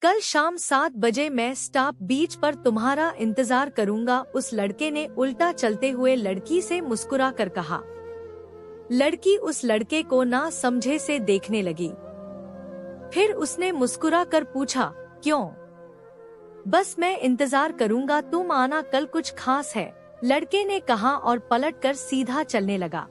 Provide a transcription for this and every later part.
कल शाम 7 बजे मैं स्टॉप बीच पर तुम्हारा इंतजार करूंगा। उस लड़के ने उल्टा चलते हुए लड़की से मुस्कुरा कर कहा। लड़की उस लड़के को ना समझे से देखने लगी। फिर उसने मुस्कुरा कर पूछा, क्यों? बस मैं इंतजार करूंगा, तुम आना, कल कुछ खास है, लड़के ने कहा और पलटकर सीधा चलने लगा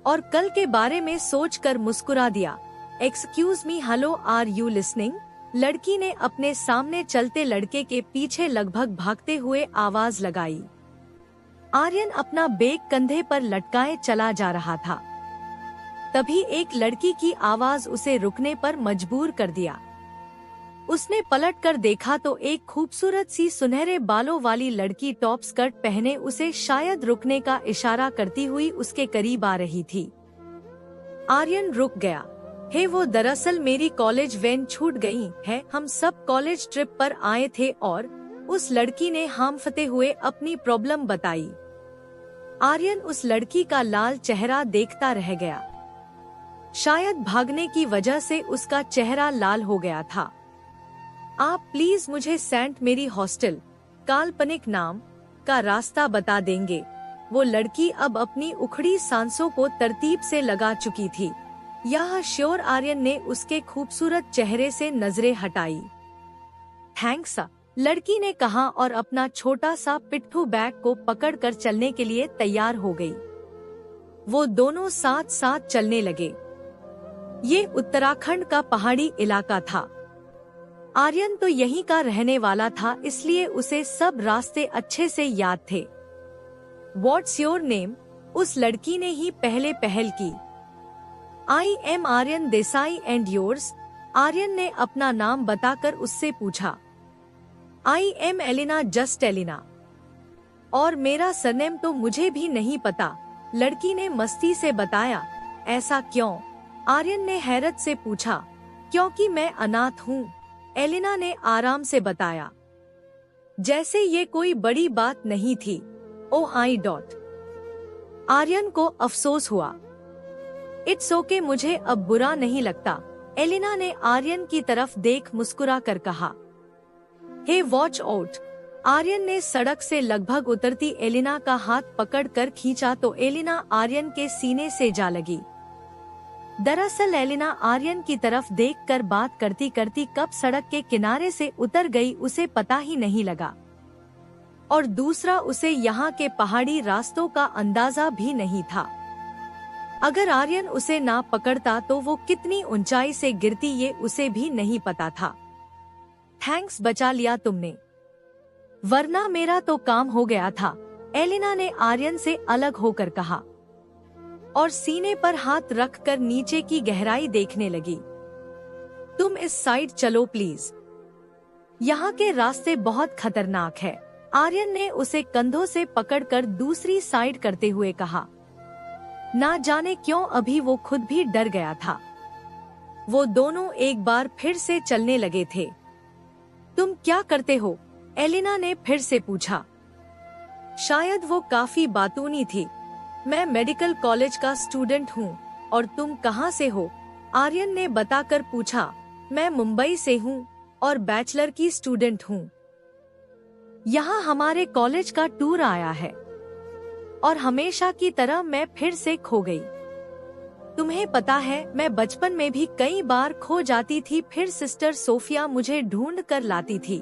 और कल के बारे में सोचकर मुस्कुरा दिया। Excuse me, hello, are you listening? लड़की ने अपने सामने चलते लड़के के पीछे लगभग भागते हुए आवाज लगाई। आर्यन अपना बैग कंधे पर लटकाए चला जा रहा था। तभी एक लड़की की आवाज उसे रुकने पर मजबूर कर दिया। उसने पलटकर देखा तो एक खूबसूरत सी सुनहरे बालों वाली लड़की टॉप स्कर्ट पहने उसे शायद रुकने का इशारा करती हुई उसके करीब आ रही थी। आर्यन रुक गया। हे, वो दरअसल मेरी कॉलेज वैन छूट गई है, हम सब कॉलेज ट्रिप पर आए थे। और उस लड़की ने हांफते हुए अपनी प्रॉब्लम बताई। आर्यन उस लड़की का लाल चेहरा देखता रह गया। शायद भागने की वजह से उसका चेहरा लाल हो गया था। आप प्लीज मुझे सेंट मेरी हॉस्टल, काल्पनिक नाम का रास्ता बता देंगे? वो लड़की अब अपनी उखड़ी सांसों को तरतीब से लगा चुकी थी। यह श्योर, आर्यन ने उसके खूबसूरत चेहरे से नजरें हटाई। थैंक्स, लड़की ने कहा और अपना छोटा सा पिट्ठू बैग को पकड़कर चलने के लिए तैयार हो गई। वो दोनों साथ साथ चलने लगे। ये उत्तराखंड का पहाड़ी इलाका था। आर्यन तो यहीं का रहने वाला था, इसलिए उसे सब रास्ते अच्छे से याद थे। What's your name? उस लड़की ने ही पहले पहल की। I am Aryan Desai and yours? Aryan ने अपना नाम बताकर उससे पूछा। I am Elina, just Elina. और मेरा सरनेम तो मुझे भी नहीं पता, लड़की ने मस्ती से बताया। ऐसा क्यों? आर्यन ने हैरत से पूछा। क्योंकि मैं अनाथ हूँ, एलिना ने आराम से बताया, जैसे ये कोई बड़ी बात नहीं थी। ओ आई डॉट। आर्यन को अफसोस हुआ। इट्स ओके, मुझे अब बुरा नहीं लगता, एलिना ने आर्यन की तरफ देख मुस्कुरा कर कहा। हे, वॉच आउट। आर्यन ने सड़क से लगभग उतरती एलिना का हाथ पकड़कर खींचा तो एलिना आर्यन के सीने से जा लगी। दरअसल एलिना आर्यन की तरफ देखकर बात करती करती कब सड़क के किनारे से उतर गई उसे पता ही नहीं लगा। और दूसरा, उसे यहाँ के पहाड़ी रास्तों का अंदाजा भी नहीं था। अगर आर्यन उसे ना पकड़ता तो वो कितनी ऊंचाई से गिरती ये उसे भी नहीं पता था। थैंक्स, बचा लिया तुमने, वरना मेरा तो काम हो गया था, एलिना ने आर्यन से अलग होकर कहा और सीने पर हाथ रखकर नीचे की गहराई देखने लगी। तुम इस साइड चलो प्लीज, यहाँ के रास्ते बहुत खतरनाक है, आर्यन ने उसे कंधों से पकड़कर दूसरी साइड करते हुए कहा। ना जाने क्यों अभी वो खुद भी डर गया था। वो दोनों एक बार फिर से चलने लगे थे। तुम क्या करते हो? एलिना ने फिर से पूछा। शायद वो काफी बातूनी थी। मैं मेडिकल कॉलेज का स्टूडेंट हूँ। और तुम कहाँ से हो? आर्यन ने बताकर पूछा। मैं मुंबई से हूँ और बैचलर की स्टूडेंट हूँ। यहाँ हमारे कॉलेज का टूर आया है और हमेशा की तरह मैं फिर से खो गई। तुम्हें पता है, मैं बचपन में भी कई बार खो जाती थी, फिर सिस्टर सोफिया मुझे ढूंढ कर लाती थी।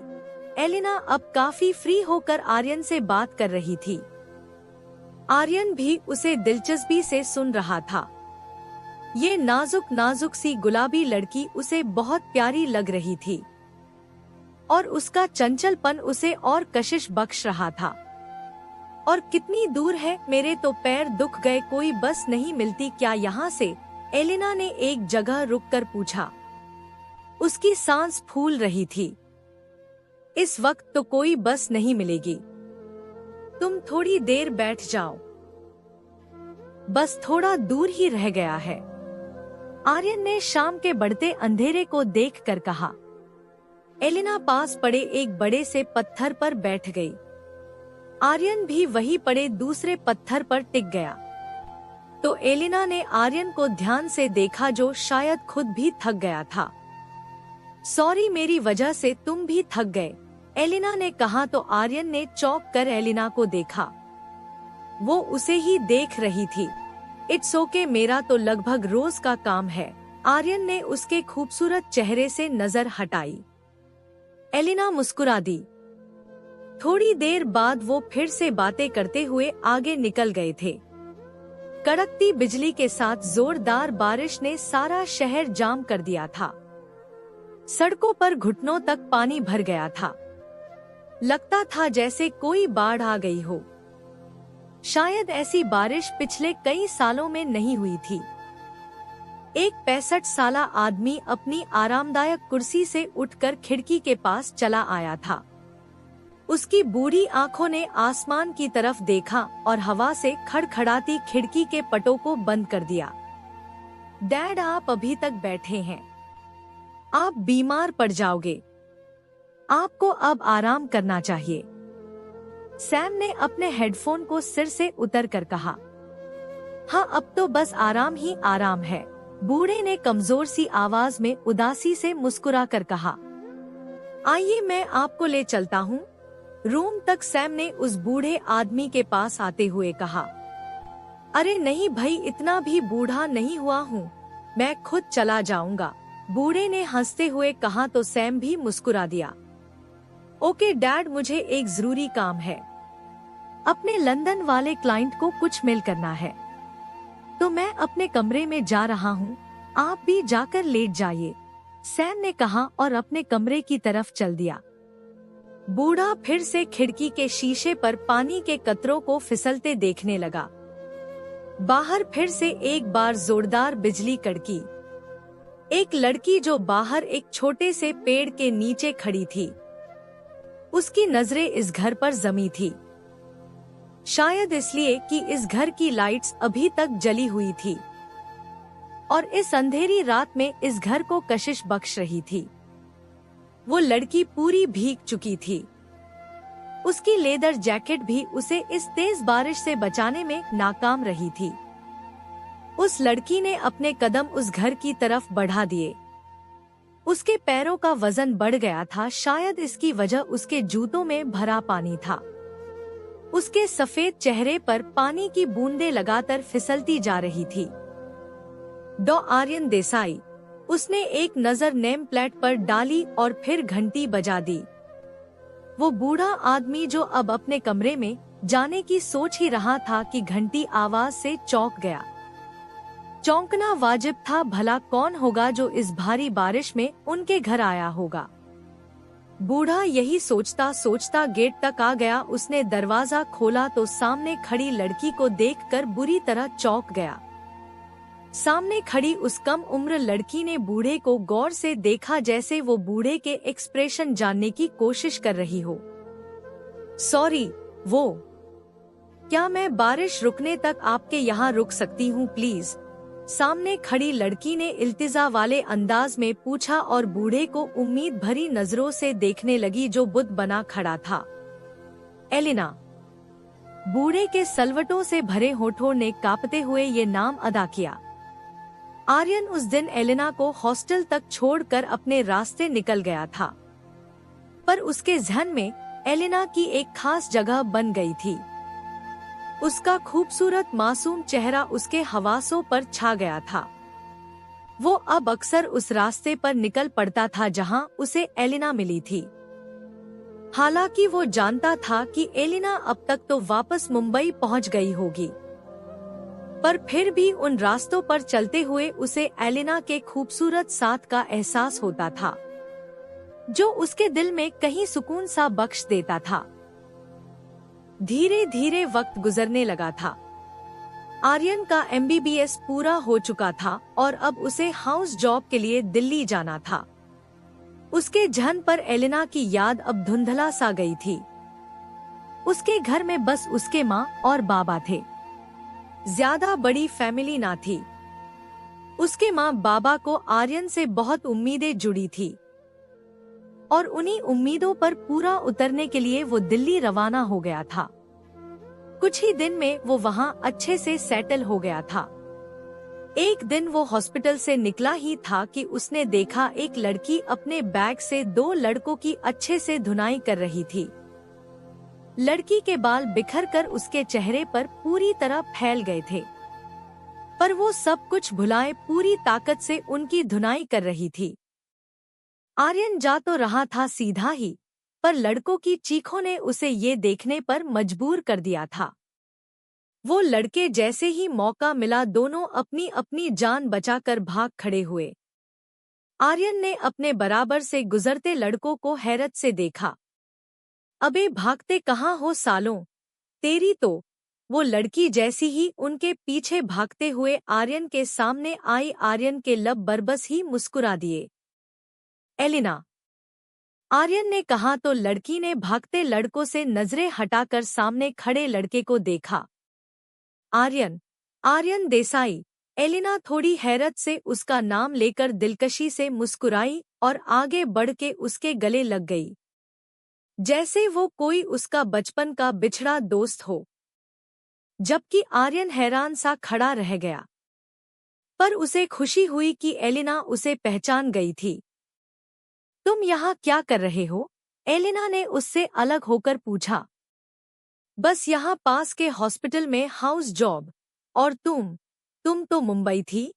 एलिना अब काफी फ्री होकर आर्यन से बात कर रही थी। आर्यन भी उसे दिलचस्पी से सुन रहा था। ये नाजुक नाजुक सी गुलाबी लड़की उसे बहुत प्यारी लग रही थी और उसका चंचलपन उसे और कशिश बख्श रहा था। और कितनी दूर है? मेरे तो पैर दुख गए, कोई बस नहीं मिलती क्या यहाँ से? एलिना ने एक जगह रुककर पूछा। उसकी सांस फूल रही थी। इस वक्त तो कोई बस नहीं मिलेगी, तुम थोड़ी देर बैठ जाओ, बस थोड़ा दूर ही रह गया है, आर्यन ने शाम के बढ़ते अंधेरे को देखकर कहा। एलिना पास पड़े एक बड़े से पत्थर पर बैठ गई। आर्यन भी वहीं पड़े दूसरे पत्थर पर टिक गया। तो एलिना ने आर्यन को ध्यान से देखा जो शायद खुद भी थक गया था। सॉरी, मेरी वजह से तुम भी थक गए, एलिना ने कहा तो आर्यन ने चौंक कर एलिना को देखा। वो उसे ही देख रही थी। इट्स ओके, मेरा तो लगभग रोज का काम है। आर्यन ने उसके खूबसूरत चेहरे से नजर हटाई। एलिना मुस्कुरा दी। थोड़ी देर बाद वो फिर से बातें करते हुए आगे निकल गए थे। कड़कती बिजली के साथ जोरदार बारिश ने सारा शहर जाम कर दिया था। सड़कों पर घुटनों तक पानी भर गया था। लगता था जैसे कोई बाढ़ आ गई हो। शायद ऐसी बारिश पिछले कई सालों में नहीं हुई थी। एक 65 साला आदमी अपनी आरामदायक कुर्सी से उठकर खिड़की के पास चला आया था। उसकी बूढ़ी आंखों ने आसमान की तरफ देखा और हवा से खड़खड़ाती खिड़की के पटों को बंद कर दिया। डैड, आप अभी तक बैठे हैं? आप बीमार पड़ जाओगे। आपको अब आराम करना चाहिए। सैम ने अपने हेडफोन को सिर से उतर कर कहा। हाँ, अब तो बस आराम ही आराम है, बूढ़े ने कमजोर सी आवाज में उदासी से मुस्कुरा कर कहा। आइए मैं आपको ले चलता हूँ रूम तक, सैम ने उस बूढ़े आदमी के पास आते हुए कहा। अरे नहीं भाई, इतना भी बूढ़ा नहीं हुआ हूँ, मैं खुद चला जाऊंगा, बूढ़े ने हंसते हुए कहा तो सैम भी मुस्कुरा दिया। ओके डैड, मुझे एक जरूरी काम है, अपने लंदन वाले क्लाइंट को कुछ मेल करना है, तो मैं अपने कमरे में जा रहा हूँ, आप भी जाकर लेट जाइए, सैम ने कहा और अपने कमरे की तरफ चल दिया। बूढ़ा फिर से खिड़की के शीशे पर पानी के कतरों को फिसलते देखने लगा। बाहर फिर से एक बार जोरदार बिजली कड़की। एक लड़की जो बाहर एक छोटे से पेड़ के नीचे खड़ी थी, उसकी नजरें इस घर पर जमी थी। शायद इसलिए कि इस घर की लाइट्स अभी तक जली हुई थी और इस अंधेरी रात में इस घर को कशिश बख्श रही थी। वो लड़की पूरी भीग चुकी थी। उसकी लेदर जैकेट भी उसे इस तेज बारिश से बचाने में नाकाम रही थी। उस लड़की ने अपने कदम उस घर की तरफ बढ़ा दिए। उसके पैरों का वजन बढ़ गया था, शायद इसकी वजह उसके जूतों में भरा पानी था। उसके सफेद चेहरे पर पानी की बूंदें लगातार फिसलती जा रही थी। डॉ आर्यन देसाई, उसने एक नजर नेम प्लेट पर डाली और फिर घंटी बजा दी। वो बूढ़ा आदमी जो अब अपने कमरे में जाने की सोच ही रहा था कि घंटी आवाज से चौंक गया। चौंकना वाजिब था, भला कौन होगा जो इस भारी बारिश में उनके घर आया होगा। बूढ़ा यही सोचता सोचता गेट तक आ गया। उसने दरवाजा खोला तो सामने खड़ी लड़की को देखकर बुरी तरह चौंक गया। सामने खड़ी उस कम उम्र लड़की ने बूढ़े को गौर से देखा, जैसे वो बूढ़े के एक्सप्रेशन जानने की कोशिश कर रही हो। सॉरी, वो क्या मैं बारिश रुकने तक आपके यहाँ रुक सकती हूँ प्लीज? सामने खड़ी लड़की ने इल्तिजा वाले अंदाज में पूछा और बूढ़े को उम्मीद भरी नजरों से देखने लगी जो बुत बना खड़ा था। एलिना। बूढ़े के सलवटों से भरे होठों ने कांपते हुए ये नाम अदा किया। आर्यन उस दिन एलिना को हॉस्टल तक छोड़कर अपने रास्ते निकल गया था, पर उसके ज़हन में एलिना की एक खास जगह बन गई थी। उसका खूबसूरत मासूम चेहरा उसके हवासों पर छा गया था। वो अब अक्सर उस रास्ते पर निकल पड़ता था जहां उसे एलिना मिली थी। हालांकि वो जानता था कि एलिना अब तक तो वापस मुंबई पहुंच गई होगी, पर फिर भी उन रास्तों पर चलते हुए उसे एलिना के खूबसूरत साथ का एहसास होता था, जो उसके दिल में कहीं सुकून सा बख्श देता था। धीरे धीरे वक्त गुजरने लगा था। आर्यन का MBBS पूरा हो चुका था और अब उसे हाउस जॉब के लिए दिल्ली जाना था। उसके जहन पर एलिना की याद अब धुंधला सा गई थी। उसके घर में बस उसके माँ और बाबा थे। ज्यादा बड़ी फैमिली ना थी। उसके माँ बाबा को आर्यन से बहुत उम्मीदें जुड़ी थी और उन्हीं उम्मीदों पर पूरा उतरने के लिए वो दिल्ली रवाना हो गया था। कुछ ही दिन में वो वहाँ अच्छे से सेटल हो गया था। एक दिन वो हॉस्पिटल से निकला ही था कि उसने देखा एक लड़की अपने बैग से 2 लड़कों की अच्छे से धुनाई कर रही थी। लड़की के बाल बिखर कर उसके चेहरे पर पूरी तरह फैल गए थे, पर वो सब कुछ भुलाए पूरी ताकत से उनकी धुनाई कर रही थी। आर्यन जा तो रहा था सीधा ही, पर लड़कों की चीखों ने उसे ये देखने पर मजबूर कर दिया था। वो लड़के जैसे ही मौका मिला दोनों अपनी अपनी जान बचाकर भाग खड़े हुए। आर्यन ने अपने बराबर से गुजरते लड़कों को हैरत से देखा। अबे भागते कहाँ हो सालों, तेरी तो। वो लड़की जैसी ही उनके पीछे भागते हुए आर्यन के सामने आई, आर्यन के लब बरबस ही मुस्कुरा दिए। एलिना, आर्यन ने कहा तो लड़की ने भागते लड़कों से नजरें हटाकर सामने खड़े लड़के को देखा। आर्यन देसाई। एलिना थोड़ी हैरत से उसका नाम लेकर दिलकशी से मुस्कुराई और आगे बढ़ के उसके गले लग गई, जैसे वो कोई उसका बचपन का बिछड़ा दोस्त हो। जबकि आर्यन हैरान सा खड़ा रह गया, पर उसे खुशी हुई कि एलिना उसे पहचान गई थी। तुम यहाँ क्या कर रहे हो? एलिना ने उससे अलग होकर पूछा। बस यहाँ पास के हॉस्पिटल में हाउस जॉब। और तुम तो मुंबई थी,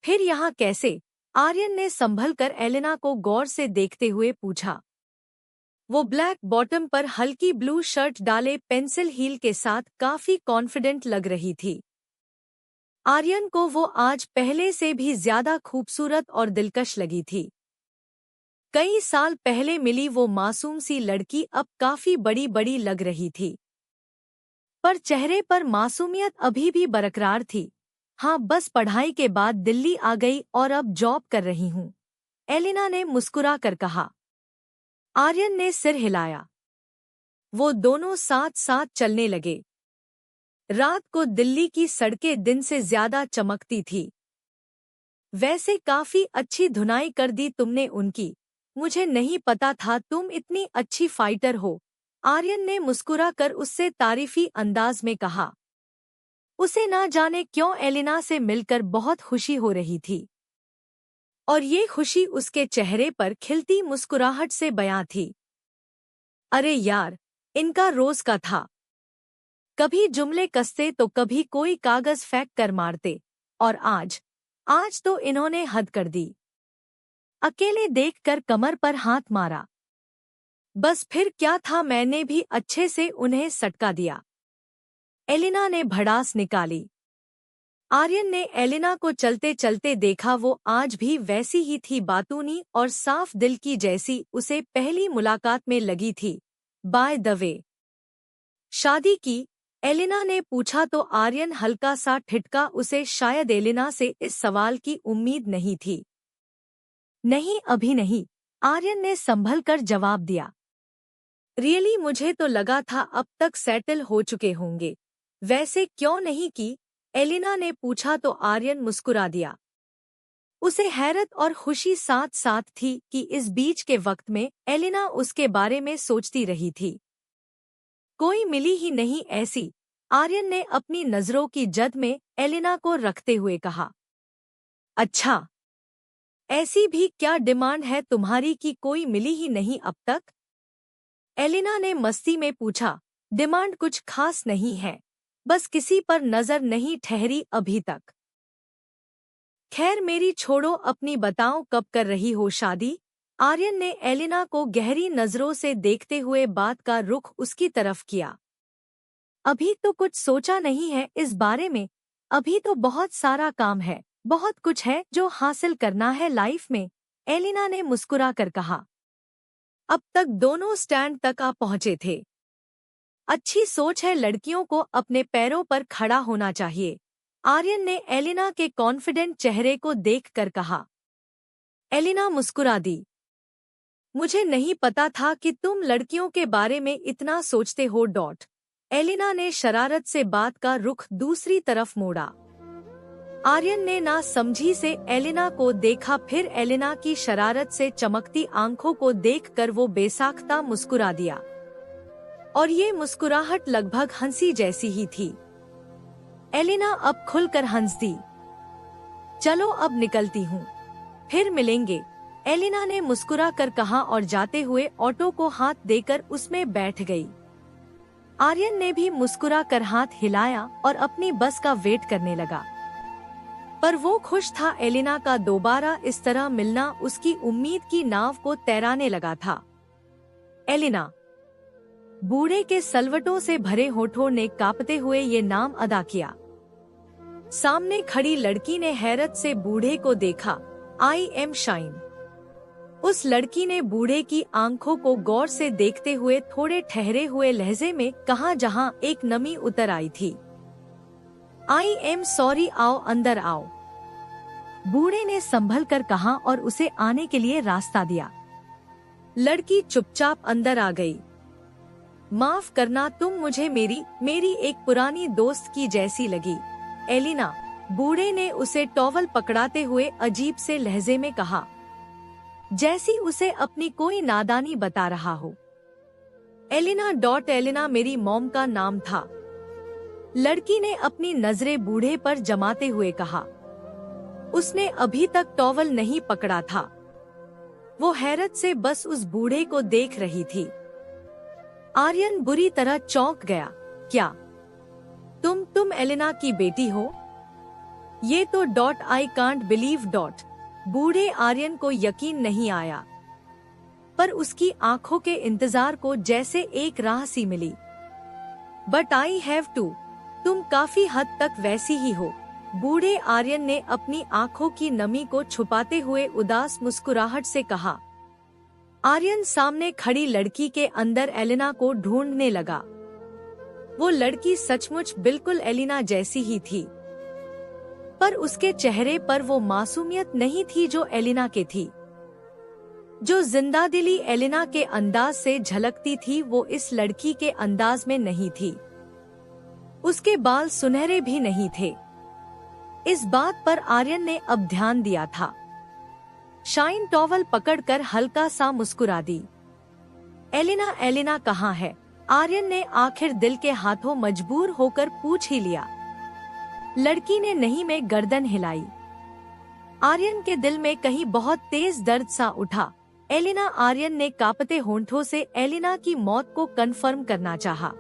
फिर यहाँ कैसे? आर्यन ने संभल कर एलिना को गौर से देखते हुए पूछा। वो ब्लैक बॉटम पर हल्की ब्लू शर्ट डाले पेंसिल हील के साथ काफी कॉन्फिडेंट लग रही थी। आर्यन को वो आज पहले से भी ज्यादा खूबसूरत और दिलकश लगी थी। कई साल पहले मिली वो मासूम सी लड़की अब काफी बड़ी बड़ी लग रही थी, पर चेहरे पर मासूमियत अभी भी बरकरार थी। हाँ, बस पढ़ाई के बाद दिल्ली आ गई और अब जॉब कर रही हूँ, एलिना ने मुस्कुरा कर कहा। आर्यन ने सिर हिलाया। वो दोनों साथ साथ चलने लगे। रात को दिल्ली की सड़कें दिन से ज्यादा चमकती थी। वैसे काफी अच्छी धुनाई कर दी तुमने उनकी। मुझे नहीं पता था तुम इतनी अच्छी फाइटर हो, आर्यन ने मुस्कुरा कर उससे तारीफी अंदाज में कहा। उसे ना जाने क्यों एलिना से मिलकर बहुत खुशी हो रही थी, और ये खुशी उसके चेहरे पर खिलती मुस्कुराहट से बयां थी। अरे यार, इनका रोज का था। कभी जुमले कसते तो कभी कोई कागज फेंक कर मारते, और आज तो इन्होंने हद कर दी। अकेले देखकर कमर पर हाथ मारा। बस फिर क्या था, मैंने भी अच्छे से उन्हें सटका दिया, एलिना ने भड़ास निकाली। आर्यन ने एलिना को चलते चलते देखा। वो आज भी वैसी ही थी, बातूनी और साफ दिल की जैसी उसे पहली मुलाकात में लगी थी। बाय द वे, शादी की? एलिना ने पूछा तो आर्यन हल्का सा ठिठका। उसे शायद एलिना से इस सवाल की उम्मीद नहीं थी। नहीं, अभी नहीं, आर्यन ने संभल कर जवाब दिया। रियली, मुझे तो लगा था अब तक सेटल हो चुके होंगे। वैसे क्यों नहीं की? एलिना ने पूछा तो आर्यन मुस्कुरा दिया। उसे हैरत और खुशी साथ साथ थी कि इस बीच के वक्त में एलिना उसके बारे में सोचती रही थी। कोई मिली ही नहीं ऐसी, आर्यन ने अपनी नजरों की जद में एलिना को रखते हुए कहा। अच्छा, ऐसी भी क्या डिमांड है तुम्हारी कि कोई मिली ही नहीं अब तक? एलिना ने मस्ती में पूछा। डिमांड कुछ खास नहीं है, बस किसी पर नजर नहीं ठहरी अभी तक। खैर मेरी छोड़ो, अपनी बताओ कब कर रही हो शादी? आर्यन ने एलिना को गहरी नजरों से देखते हुए बात का रुख उसकी तरफ किया। अभी तो कुछ सोचा नहीं है इस बारे में, अभी तो बहुत सारा काम है, बहुत कुछ है जो हासिल करना है लाइफ में, एलिना ने मुस्कुरा कर कहा। अब तक दोनों स्टैंड तक आ पहुंचे थे। अच्छी सोच है, लड़कियों को अपने पैरों पर खड़ा होना चाहिए, आर्यन ने एलिना के कॉन्फिडेंट चेहरे को देखकर कहा। एलिना मुस्कुरा दी। मुझे नहीं पता था कि तुम लड़कियों के बारे में इतना सोचते हो। एलिना ने शरारत से बात का रुख दूसरी तरफ मोड़ा। आर्यन ने ना समझी से एलिना को देखा, फिर एलिना की शरारत से चमकती आंखों को देखकर वो बेसाख्ता मुस्कुरा दिया, और ये मुस्कुराहट लगभग हंसी जैसी ही थी। एलिना अब खुलकर हंस दी। चलो अब निकलती हूँ, फिर मिलेंगे, एलिना ने मुस्कुरा कर कहा और जाते हुए ऑटो को हाथ देकर उसमें बैठ गई। आर्यन ने भी मुस्कुरा कर हाथ हिलाया और अपनी बस का वेट करने लगा। पर वो खुश था, एलिना का दोबारा इस तरह मिलना उसकी उम्मीद की नाव को तैराने लगा था। एलिना। बूढ़े के सलवटों से भरे होठों ने कांपते हुए ये नाम अदा किया। सामने खड़ी लड़की ने हैरत से बूढ़े को देखा। I am shine. उस लड़की ने बूढ़े की आंखों को गौर से देखते हुए थोड़े ठहरे हुए लहजे में कहा, जहां एक नमी उतर आई थी। आई एम सॉरी, आओ अंदर आओ, बूढ़े ने संभल कर कहा और उसे आने के लिए रास्ता दिया। लड़की चुपचाप अंदर आ गई। माफ करना, तुम मुझे मेरी एक पुरानी दोस्त की जैसी लगी, एलिना, बूढ़े ने उसे टॉवल पकड़ाते हुए अजीब से लहजे में कहा, जैसी उसे अपनी कोई नादानी बता रहा हो। एलिना मेरी मॉम का नाम था, लड़की ने अपनी नजरें बूढ़े पर जमाते हुए कहा। उसने अभी तक टॉवल नहीं पकड़ा था। वो हैरत से बस उस बूढ़े को देख रही थी। आर्यन बुरी तरह चौंक गया। क्या तुम एलिना की बेटी हो? ये तो आई कांट बिलीव। बूढ़े आर्यन को यकीन नहीं आया, पर उसकी आंखों के इंतजार को जैसे एक राह सी मिली। बट आई हैव टू, तुम काफी हद तक वैसी ही हो, बूढ़े आर्यन ने अपनी आंखों की नमी को छुपाते हुए उदास मुस्कुराहट से कहा। आर्यन सामने खड़ी लड़की के अंदर एलिना को ढूंढने लगा। वो लड़की सचमुच बिल्कुल एलिना जैसी ही थी, पर उसके चेहरे पर वो मासूमियत नहीं थी जो एलिना के थी। जो जिंदादिली एलिना के अंदाज से झलकती थी, वो इस लड़की के अंदाज में नहीं थी। उसके बाल सुनहरे भी नहीं थे। इस बात पर आर्यन ने अब ध्यान दिया था। शाइन टॉवल पकड़कर हल्का सा मुस्कुरा दी। एलिना कहाँ है? आर्यन ने आखिर दिल के हाथों मजबूर होकर पूछ ही लिया। लड़की ने नहीं में गर्दन हिलाई। आर्यन के दिल में कहीं बहुत तेज दर्द सा उठा। एलिना, आर्यन ने कांपते होंठों से एलिना की मौत को कंफर्म करना चाहा।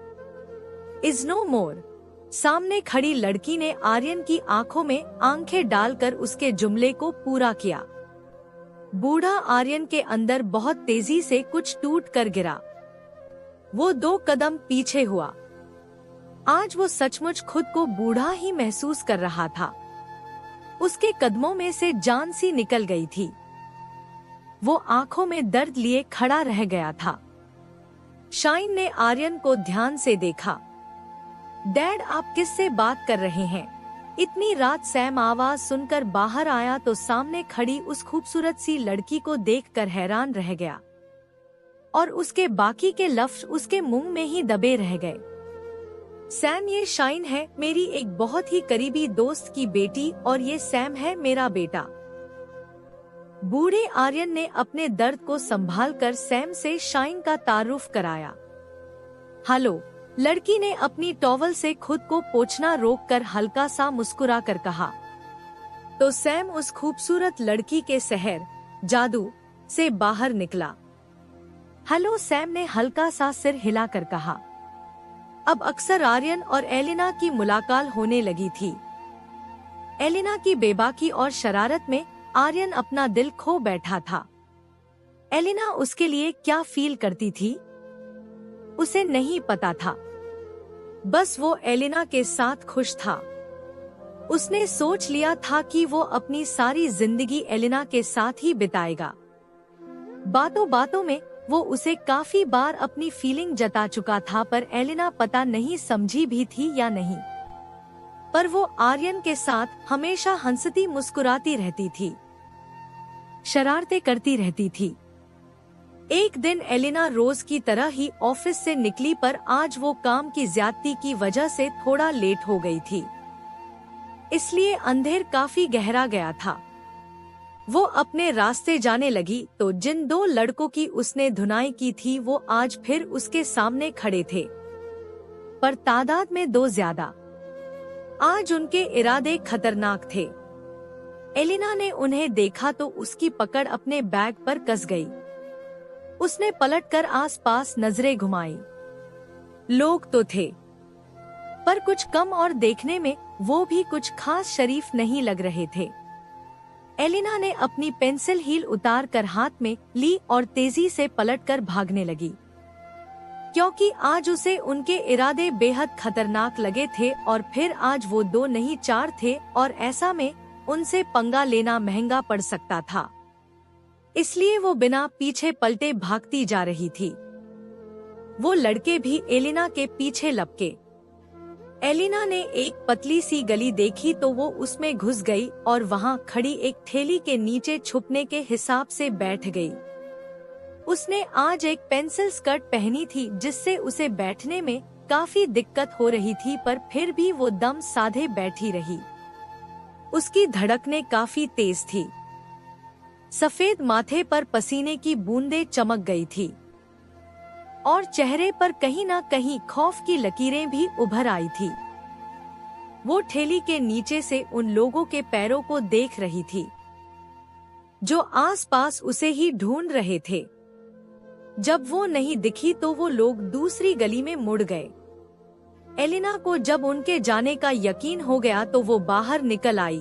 इज नो मोर। सामने खड़ी लड़की ने आर्यन की आंखों में आंखें डालकर उसके जुमले को पूरा किया। बूढ़ा आर्यन के अंदर बहुत तेजी से कुछ टूट कर गिरा। वो 2 कदम पीछे हुआ। आज वो सचमुच खुद को बूढ़ा ही महसूस कर रहा था। उसके कदमों में से जान सी निकल गई थी। वो आंखों में दर्द लिए खड़ा रह गया था। शाइन ने आर्यन को ध्यान से देखा। डैड, आप किससे बात कर रहे हैं? इतनी रात? सैम आवाज सुनकर बाहर आया तो सामने खड़ी उस खूबसूरत सी लड़की को देखकर हैरान रह गया, और उसके बाकी के लफ्ज उसके मुंह में ही दबे रह गए। सैम, ये शाइन है, मेरी एक बहुत ही करीबी दोस्त की बेटी, और ये सैम है, मेरा बेटा। बूढ़े आर्यन ने अपने दर्द को संभालकर सैम से शाइन का तारुफ कराया। हेलो, लड़की ने अपनी टॉवल से खुद को पोंछना रोककर हल्का सा मुस्कुरा कर कहा। तो सैम उस खूबसूरत लड़की के सहर जादू से बाहर निकला। हेलो, सैम ने हल्का सा सिर हिलाकर कहा। अब अक्सर आर्यन और एलिना की मुलाकात होने लगी थी। एलिना की बेबाकी और शरारत में आर्यन अपना दिल खो बैठा था। एलिना उसके लिए क्या फील करती थी, उसे नहीं पता था। बस वो एलिना के साथ खुश था। उसने सोच लिया था कि वो अपनी सारी जिंदगी एलिना के साथ ही बिताएगा। बातों बातों में वो उसे काफी बार अपनी फीलिंग जता चुका था, पर एलिना पता नहीं समझी भी थी या नहीं। पर वो आर्यन के साथ हमेशा हंसती मुस्कुराती रहती थी, शरारतें करती रहती थी। एक दिन एलिना रोज की तरह ही ऑफिस से निकली, पर आज वो काम की ज्यादती की वजह से थोड़ा लेट हो गई थी, इसलिए अंधेर काफी गहरा गया था। वो अपने रास्ते जाने लगी तो जिन 2 लड़कों की उसने धुनाई की थी वो आज फिर उसके सामने खड़े थे, पर तादाद में 2 ज्यादा। आज उनके इरादे खतरनाक थे। एलिना ने उन्हें देखा तो उसकी पकड़ अपने बैग पर कस गई। उसने पलटकर आसपास नजरें घुमाई। लोग तो थे, पर कुछ कम, और देखने में वो भी कुछ खास शरीफ नहीं लग रहे थे। एलिना ने अपनी पेंसिल हील उतार कर हाथ में ली और तेजी से पलटकर भागने लगी, क्योंकि आज उसे उनके इरादे बेहद खतरनाक लगे थे। और फिर आज वो 2 नहीं 4 थे, और ऐसा में उनसे पंगा लेना महंगा पड़ सकता था। इसलिए वो बिना पीछे पलटे भागती जा रही थी। वो लड़के भी एलिना के पीछे लपके। एलिना ने एक पतली सी गली देखी तो वो उसमें घुस गई और वहां खड़ी एक ठेली के नीचे छुपने के हिसाब से बैठ गई। उसने आज एक पेंसिल स्कर्ट पहनी थी जिससे उसे बैठने में काफी दिक्कत हो रही थी, पर फिर भी वो दम साधे बैठी रही। उसकी धड़कनें काफी तेज थी। सफेद माथे पर पसीने की बूंदें चमक गई थी और चेहरे पर कहीं ना कहीं खौफ की लकीरें भी उभर आई थी। वो ठेली के नीचे से उन लोगों के पैरों को देख रही थी जो आसपास उसे ही ढूंढ रहे थे। जब वो नहीं दिखी तो वो लोग दूसरी गली में मुड़ गए। एलिना को जब उनके जाने का यकीन हो गया तो वो बाहर निकल आई,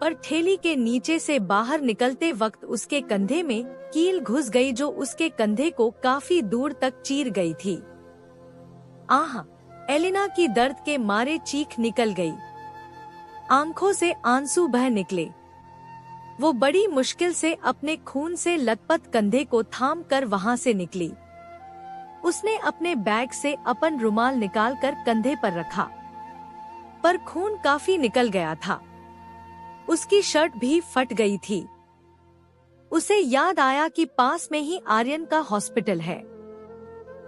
पर ठेली के नीचे से बाहर निकलते वक्त उसके कंधे में कील घुस गई जो उसके कंधे को काफी दूर तक चीर गई थी। आह! एलिना की दर्द के मारे चीख निकल गई। आंखों से आंसू बह निकले। वो बड़ी मुश्किल से अपने खून से लथपथ कंधे को थाम कर वहां से निकली। उसने अपने बैग से अपन रुमाल निकालकर कंधे पर रखा, पर खून काफी निकल गया था। उसकी शर्ट भी फट गई थी। उसे याद आया कि पास में ही आर्यन का हॉस्पिटल है।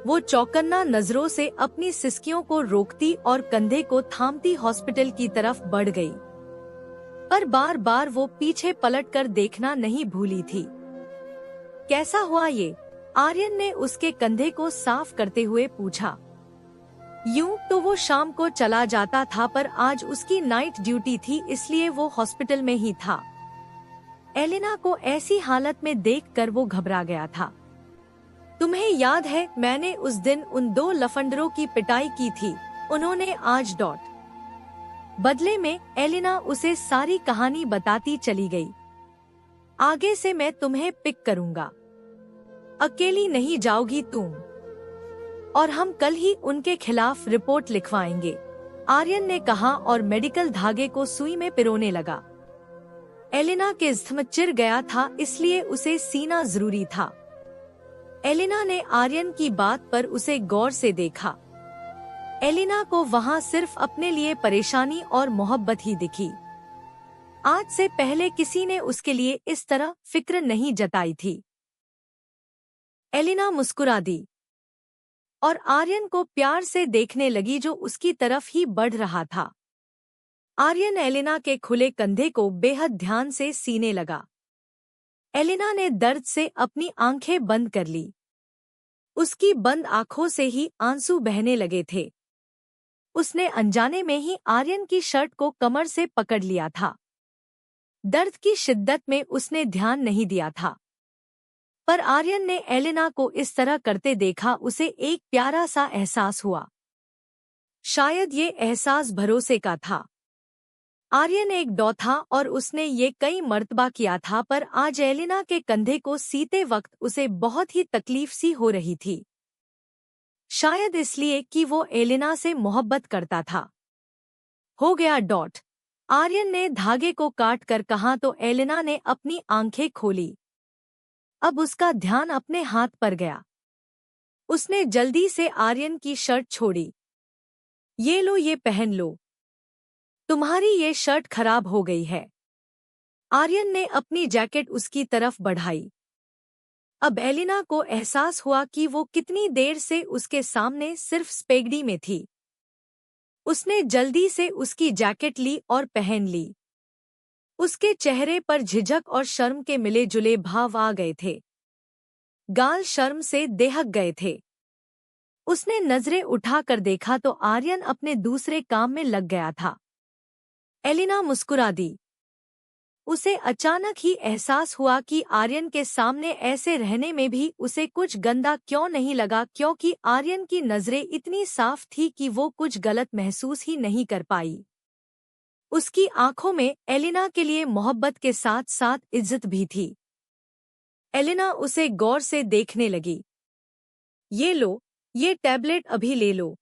वो चौकन्ना नजरों से अपनी सिसकियों को रोकती और कंधे को थामती हॉस्पिटल की तरफ बढ़ गई, पर बार बार वो पीछे पलटकर देखना नहीं भूली थी। कैसा हुआ ये? आर्यन ने उसके कंधे को साफ करते हुए पूछा। यूं तो वो शाम को चला जाता था, पर आज उसकी नाइट ड्यूटी थी, इसलिए वो हॉस्पिटल में ही था। एलिना को ऐसी हालत में देखकर वो घबरा गया था। तुम्हें याद है मैंने उस दिन उन 2 लफंडरों की पिटाई की थी? उन्होंने आज बदले में एलिना उसे सारी कहानी बताती चली गई। आगे से मैं तुम्हें पिक करूंगा, अकेली नहीं जाओगी तुम, और हम कल ही उनके खिलाफ रिपोर्ट लिखवाएंगे, आर्यन ने कहा और मेडिकल धागे को सुई में पिरोने लगा। एलिना के जिस्म चिर गया था, इसलिए उसे सीना जरूरी था। एलिना ने आर्यन की बात पर उसे गौर से देखा। एलिना को वहाँ सिर्फ अपने लिए परेशानी और मोहब्बत ही दिखी। आज से पहले किसी ने उसके लिए इस तरह फिक्र नहीं जताई थी। एलिना मुस्कुरा दी और आर्यन को प्यार से देखने लगी जो उसकी तरफ ही बढ़ रहा था। आर्यन एलिना के खुले कंधे को बेहद ध्यान से सीने लगा। एलिना ने दर्द से अपनी आंखें बंद कर ली। उसकी बंद आंखों से ही आंसू बहने लगे थे। उसने अनजाने में ही आर्यन की शर्ट को कमर से पकड़ लिया था। दर्द की शिद्दत में उसने ध्यान नहीं दिया था, पर आर्यन ने एलिना को इस तरह करते देखा उसे एक प्यारा सा एहसास हुआ। शायद ये एहसास भरोसे का था। आर्यन एक डॉ था और उसने ये कई मर्तबा किया था, पर आज एलिना के कंधे को सीते वक्त उसे बहुत ही तकलीफ सी हो रही थी। शायद इसलिए कि वो एलिना से मोहब्बत करता था। हो गया डॉट, आर्यन ने धागे को काट कर कहा तो एलिना ने अपनी आंखें खोली। अब उसका ध्यान अपने हाथ पर गया। उसने जल्दी से आर्यन की शर्ट छोड़ी। ये लो, ये पहन लो, तुम्हारी ये शर्ट खराब हो गई है। आर्यन ने अपनी जैकेट उसकी तरफ बढ़ाई। अब एलिना को एहसास हुआ कि वो कितनी देर से उसके सामने सिर्फ स्पेगडी में थी। उसने जल्दी से उसकी जैकेट ली और पहन ली। उसके चेहरे पर झिझक और शर्म के मिले जुले भाव आ गए थे। गाल शर्म से देहक गए थे। उसने नजरें उठाकर देखा तो आर्यन अपने दूसरे काम में लग गया था। एलिना मुस्कुरा दी। उसे अचानक ही एहसास हुआ कि आर्यन के सामने ऐसे रहने में भी उसे कुछ गंदा क्यों नहीं लगा, क्योंकि आर्यन की नजरें इतनी साफ थी कि वो कुछ गलत महसूस ही नहीं कर पाई। उसकी आंखों में एलिना के लिए मोहब्बत के साथ साथ इज्जत भी थी। एलिना उसे गौर से देखने लगी। ये लो, ये टैबलेट अभी ले लो।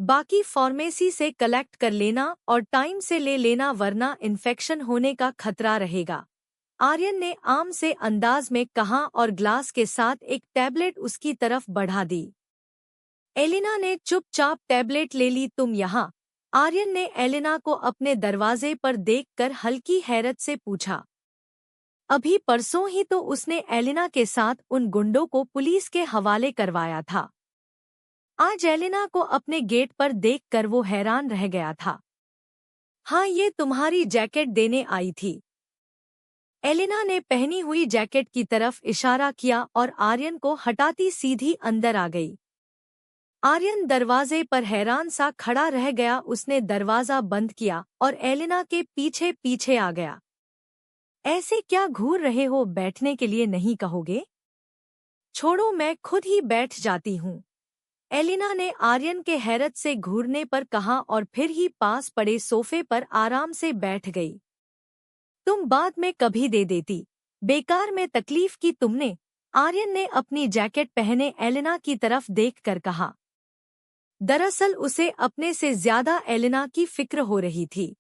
बाकी फार्मेसी से कलेक्ट कर लेना और टाइम से ले लेना, वरना इन्फेक्शन होने का खतरा रहेगा। आर्यन ने आम से अंदाज में कहा और ग्लास के साथ एक टैबलेट उसकी तरफ बढ़ा दी। एलिना ने चुपचाप टैबलेट ले ली। तुम यहाँ? आर्यन ने एलिना को अपने दरवाजे पर देखकर हल्की हैरत से पूछा। अभी परसों ही तो उसने एलिना के साथ उन गुंडों को पुलिस के हवाले करवाया था। आज एलिना को अपने गेट पर देखकर वो हैरान रह गया था। हाँ, ये तुम्हारी जैकेट देने आई थी। एलिना ने पहनी हुई जैकेट की तरफ इशारा किया और आर्यन को हटाती सीधी अंदर आ गई। आर्यन दरवाजे पर हैरान सा खड़ा रह गया। उसने दरवाजा बंद किया और एलिना के पीछे पीछे आ गया। ऐसे क्या घूर रहे हो? बैठने के लिए नहीं कहोगे? छोड़ो, मैं खुद ही बैठ जाती हूँ, एलिना ने आर्यन के हैरत से घूरने पर कहा और फिर ही पास पड़े सोफे पर आराम से बैठ गई। तुम बाद में कभी दे देती, बेकार में तकलीफ की तुमने, आर्यन ने अपनी जैकेट पहने एलिना की तरफ देखकर कहा। दरअसल उसे अपने से ज्यादा एलिना की फिक्र हो रही थी।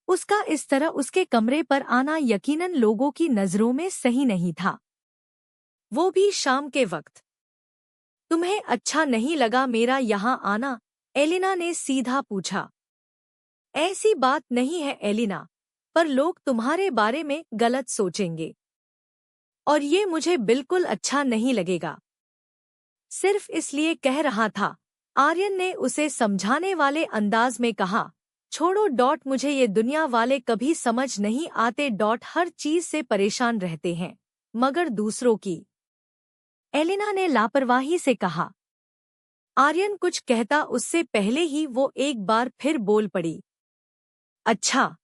उसका इस तरह उसके कमरे पर आना यकीनन लोगों की नजरों में सही नहीं था, वो भी शाम के वक्त। तुम्हें अच्छा नहीं लगा मेरा यहाँ आना? एलिना ने सीधा पूछा। ऐसी बात नहीं है एलिना, पर लोग तुम्हारे बारे में गलत सोचेंगे और ये मुझे बिल्कुल अच्छा नहीं लगेगा। सिर्फ इसलिए कह रहा था, आर्यन ने उसे समझाने वाले अंदाज में कहा। छोड़ो डॉट, मुझे ये दुनिया वाले कभी समझ नहीं आते डॉट, हर चीज से परेशान रहते हैं मगर दूसरों की। एलिना ने लापरवाही से कहा। आर्यन कुछ कहता उससे पहले ही वो एक बार फिर बोल पड़ी। अच्छा,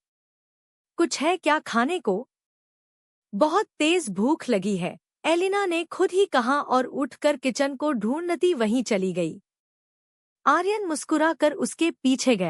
कुछ है क्या खाने को? बहुत तेज भूख लगी है, एलिना ने खुद ही कहा और उठकर किचन को ढूंढती वहीं चली गई। आर्यन मुस्कुराकर उसके पीछे गया।